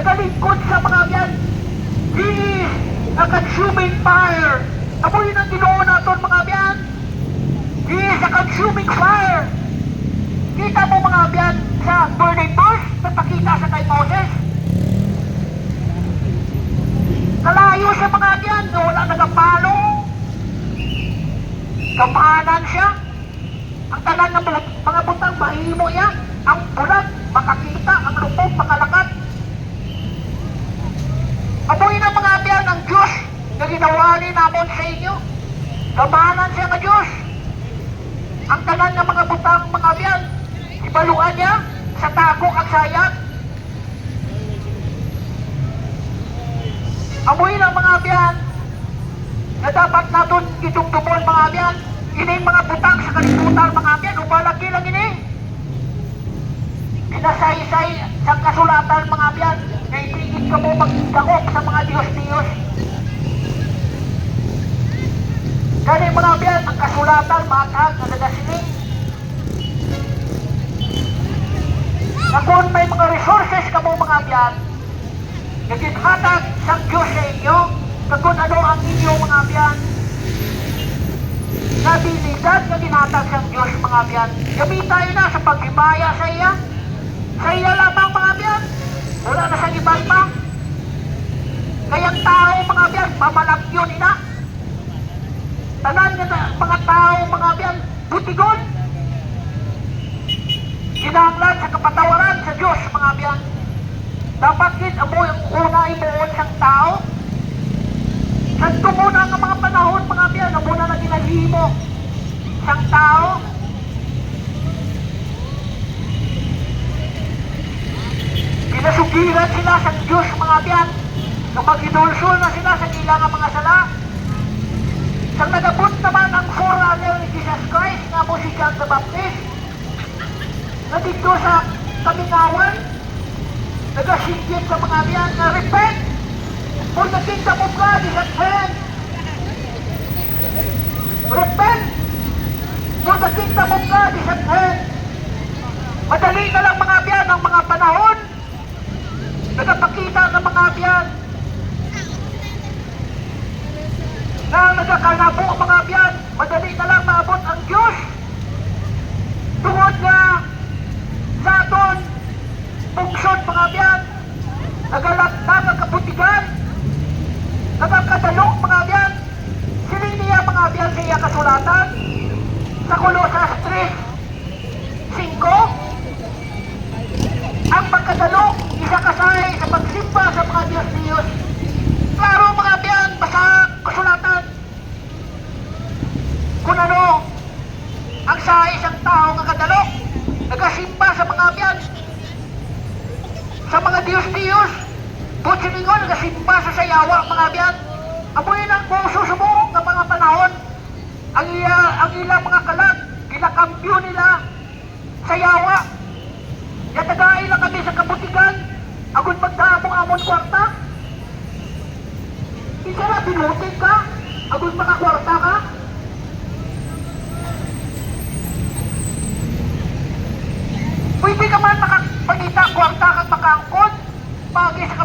nagalingkod sa mga yan. He is a consuming fire. Amoy ng Ginoo naton mga yan. He is a consuming fire. Kita mo mga yan sa burning bush, nagpakita sa kay Moses. Nalayo sa mga yan, wala nagapalo. Kapanan siya. Ang tanan ng mga butang mahimo niya. Ang bulag, makakita. Ang lupog, makalakat. Amoy na mga biyan ng Diyos na ginawali namon sa inyo. Kapanan siya ng Diyos. Ang tanan ng mga butang mga biyan, ibaluan niya sa takok at sayat. Amoy na mga biyan na dapat natin itungtupon mga biyan. Ini mga butang sa kalibutan mga biyan. Upalaki lang ini. Pinasaysay sa kasulatan mga biyan. Na itigit ka mo magdakop sa mga Diyos-Diyos. Kani mga biyan, ang kasulatan matag na nagasiling. Na kung may mga resources ka mo mga biyan, nagighatag sa Diyos sa inyo, kung ano ang inyong mga biyan, na binigad na ginatag sa Diyos mga biyan. Gamitin na sa paghimaya sa iya. Sa iya lamang mga biyan. Wala na sa ibang pa. Kayang tao mga biyan, pamalagyon ina. Tanan na mga tao mga biyan, butigon. Kinahanglan sa kapatawaran sa Diyos mga biyan. Dapat din amo yung una imuon sang tao. Sa tumuna ng mga panahon mga biyan, amo na naginahimo sang tao. Pinasugiran sila sa Diyos mga biyan. Nung mag-idulsol na sila sa ilang mga sala. Sang nagabot naman ang forerunner ni Jesus Christ nga mo si John the Baptist. Na dito sa Kamingawan, nagasinggit sa mga biyan na repent for the kingdom of God is at hand. Repent for the kingdom of God is at hand. Madali na lang mga biyan ang mga panahon. Nagpakita ng mga biyan na nagkakalabo ang mga biyan. Madali na lang maabot ang Diyos. Tungod nga sa aton function mga biyan, nagalaptang ang kaputigan, nagkakadalok mga biyan. Siling niya mga biyan sa iya kasulatan sa Colosas 3:5. Ang pagkadalok, isa kasay sa pagsimba sa mga Diyos-Diyos. Klaro mga biyan, basa kasulatan. Kung ano, ang sa isang tao nga kadalok, nagasimba sa mga biyan, sa mga Diyos-Diyos. Butsiningon, nagasimba sa sayawa mga biyan. Amoy ng puso subong ng mga panahon. Ang ilang mga kalag, kinakambyo nila sa yawa. Yatagay lang kami sa kabutigan. Agon magdamong amon kwarta. Isa na binutik ka. Agon makakwarta ka. Pwede ka man makapangita kwarta kang makaangkot. Pagi sa